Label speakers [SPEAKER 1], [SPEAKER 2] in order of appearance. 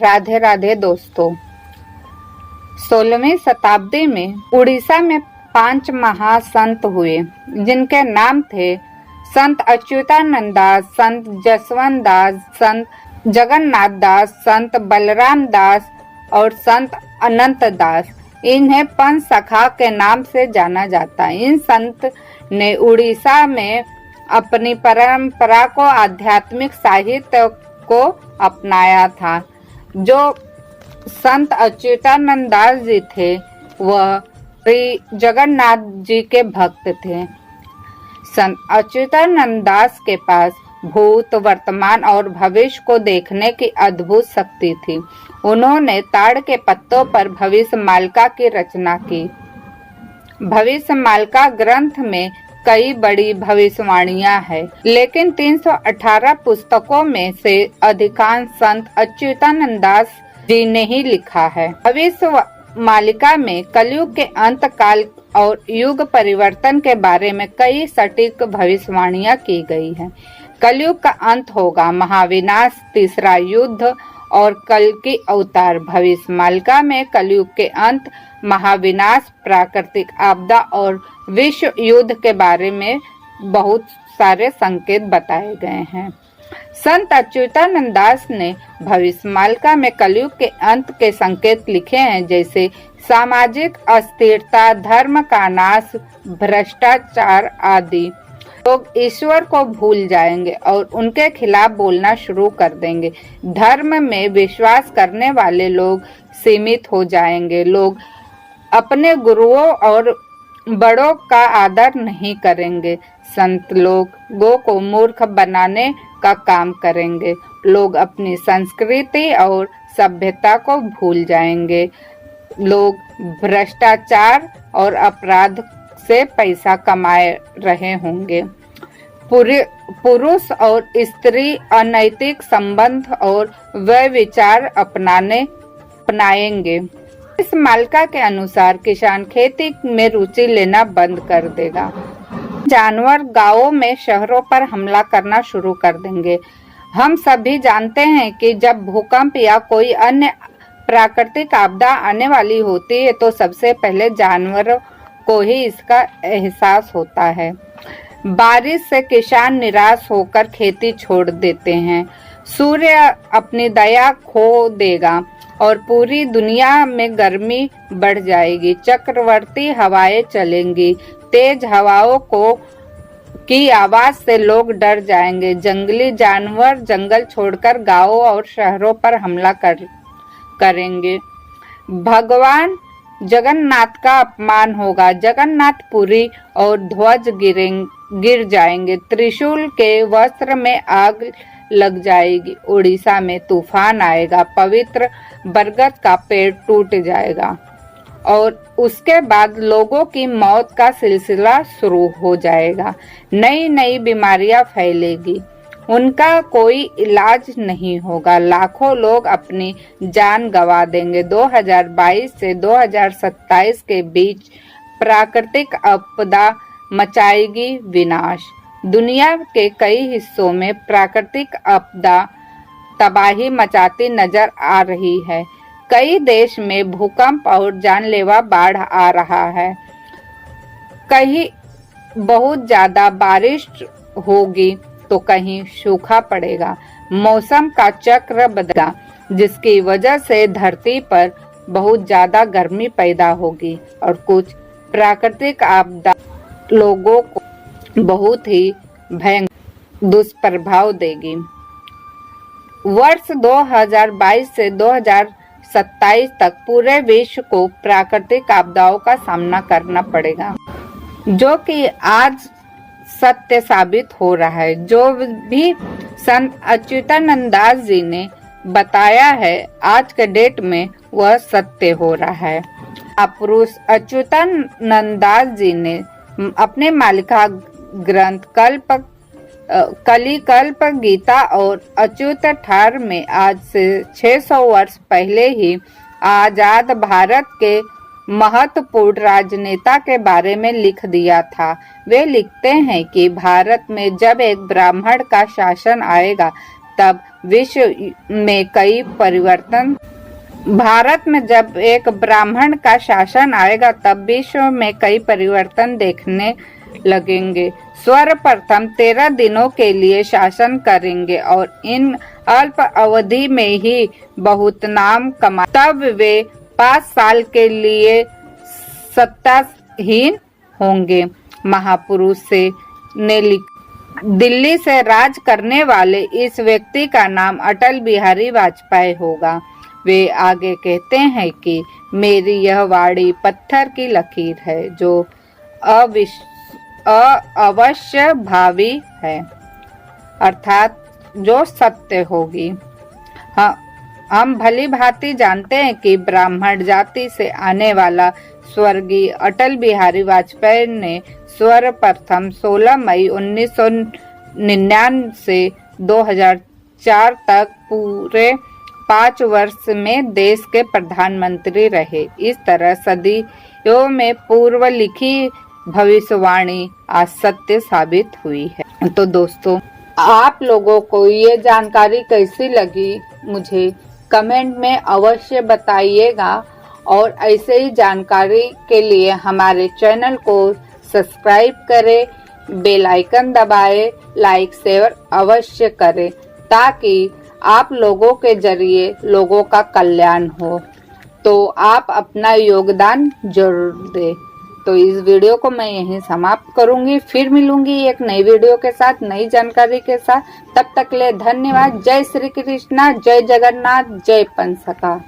[SPEAKER 1] राधे राधे दोस्तों। 16वीं शताब्दी में उड़ीसा में 5 महासंत हुए, जिनके नाम थे संत अच्युतानंद दास, संत जसवंत दास, संत जगन्नाथ दास, संत बलराम दास और संत अनंत दास। इन्हें पंच सखा के नाम से जाना जाता है। इन संत ने उड़ीसा में अपनी परंपरा को, आध्यात्मिक साहित्य को अपनाया था। जो संत अच्युतानंद दास जी थे वह श्री जगन्नाथ जी के भक्त थे। संत अच्युतानंद दास के पास भूत, वर्तमान और भविष्य को देखने की अद्भुत शक्ति थी। उन्होंने ताड़ के पत्तों पर भविष्यमालिका की रचना की। भविष्यमालिका ग्रंथ में कई बड़ी भविष्यवाणियां हैं, लेकिन 318 पुस्तकों में से अधिकांश संत अच्युतानंद दास जी ने ही लिखा है। भविष्यमालिका में कलयुग के अंत काल और युग परिवर्तन के बारे में कई सटीक भविष्यवाणियां की गई हैं। कलयुग का अंत होगा, महाविनाश, तीसरा युद्ध और कल की अवतार। भविष्यमालिका में कलयुग के अंत, महाविनाश, प्राकृतिक आपदा और विश्व युद्ध के बारे में बहुत सारे संकेत बताए गए हैं। संत अच्युतानंद दास ने भविष्यमालिका में कलयुग के अंत के संकेत लिखे हैं, जैसे सामाजिक अस्थिरता, धर्म का नाश, भ्रष्टाचार आदि। लोग ईश्वर को भूल जाएंगे और उनके खिलाफ बोलना शुरू कर देंगे। धर्म में विश्वास करने वाले लोग सीमित हो जाएंगे। लोग अपने गुरुओं और बड़ों का आदर नहीं करेंगे। संत लोगों को मूर्ख बनाने का काम करेंगे। लोग अपनी संस्कृति और सभ्यता को भूल जाएंगे। लोग भ्रष्टाचार और अपराध से पैसा कमाए रहे होंगे। पुरुष और स्त्री अनैतिक संबंध और व्यभिचार अपनाएंगे। इस मालिका के अनुसार किसान खेती में रुचि लेना बंद कर देगा। जानवर गांवों में शहरों पर हमला करना शुरू कर देंगे। हम सभी जानते हैं कि जब भूकंप या कोई अन्य प्राकृतिक आपदा आने वाली होती है तो सबसे पहले जानवरों को ही इसका एहसास होता है। बारिश से किसान निराश होकर खेती छोड़ देते हैं। सूर्य अपनी दया खो देगा और पूरी दुनिया में गर्मी बढ़ जाएगी। चक्रवर्ती हवाएं चलेंगी। तेज हवाओं की आवाज से लोग डर जाएंगे। जंगली जानवर जंगल छोड़कर गांवों और शहरों पर हमला करेंगे। भगवान जगन्नाथ का अपमान होगा। जगन्नाथपुरी और ध्वज गिर जाएंगे। त्रिशूल के वस्त्र में आग लग जाएगी। उड़ीसा में तूफान आएगा। पवित्र बरगद का पेड़ टूट जाएगा और उसके बाद लोगों की मौत का सिलसिला शुरू हो जाएगा। नई नई बीमारियां फैलेगी। उनका कोई इलाज नहीं होगा। लाखों लोग अपनी जान गंवा देंगे। 2022 से 2027 के बीच प्राकृतिक आपदा मचाएगी विनाश। दुनिया के कई हिस्सों में प्राकृतिक आपदा तबाही मचाती नजर आ रही है। कई देश में भूकंप और जानलेवा बाढ़ आ रहा है। कहीं बहुत ज्यादा बारिश होगी तो कहीं सूखा पड़ेगा। मौसम का चक्र बदलेगा, जिसकी वजह से धरती पर बहुत ज्यादा गर्मी पैदा होगी और कुछ प्राकृतिक आपदा लोगों को बहुत ही भयंकर दुष्प्रभाव देगी। वर्ष 2022 से 2027 तक पूरे विश्व को प्राकृतिक आपदाओं का सामना करना पड़ेगा, जो कि आज सत्य साबित हो रहा है। जो भी संत अच्युतानंद दास जी ने बताया है आज के डेट में वह सत्य हो रहा है। पुरुष अच्युतानंद दास जी ने अपने मालिका ग्रंथ कलिकल्प गीता और अच्युत ठार में आज से 600 वर्ष पहले ही आजाद भारत के महत्वपूर्ण राजनेता के बारे में लिख दिया था। वे लिखते हैं कि भारत में जब एक ब्राह्मण का शासन आएगा तब विश्व में कई परिवर्तन। भारत में जब एक ब्राह्मण का शासन आएगा तब विश्व में कई परिवर्तन देखने लगेंगे। सर्वप्रथम 13 दिनों के लिए शासन करेंगे और इन अल्प अवधि में ही बहुत नाम कमा, तब वे 5 साल के लिए सत्ताहीन होंगे। महापुरुष ने दिल्ली से राज करने वाले इस व्यक्ति का नाम अटल बिहारी वाजपेयी होगा। वे आगे कहते हैं कि मेरी यह वाणी पत्थर की लकीर है जो अवश्य भावी है, अर्थात जो सत्य होगी। हम भली भांति जानते हैं कि ब्राह्मण जाति से आने वाला स्वर्गीय अटल बिहारी वाजपेयी ने सर्वप्रथम 16 मई 1999 से 2004 तक पूरे 5 वर्ष में देश के प्रधानमंत्री रहे। इस तरह सदियों में पूर्व लिखी भविष्यवाणी आज सत्य साबित हुई है। तो दोस्तों, आप लोगों को ये जानकारी कैसी लगी मुझे कमेंट में अवश्य बताइएगा और ऐसे ही जानकारी के लिए हमारे चैनल को सब्सक्राइब करें, बेल आइकन दबाएं, लाइक शेयर अवश्य करें ताकि आप लोगों के जरिए लोगों का कल्याण हो। तो आप अपना योगदान जरूर दें। तो इस वीडियो को मैं यहीं समाप्त करूंगी, फिर मिलूंगी एक नई वीडियो के साथ, नई जानकारी के साथ। तब तक ले धन्यवाद। जय श्री कृष्णा, जय जगन्नाथ, जय पंचसखा।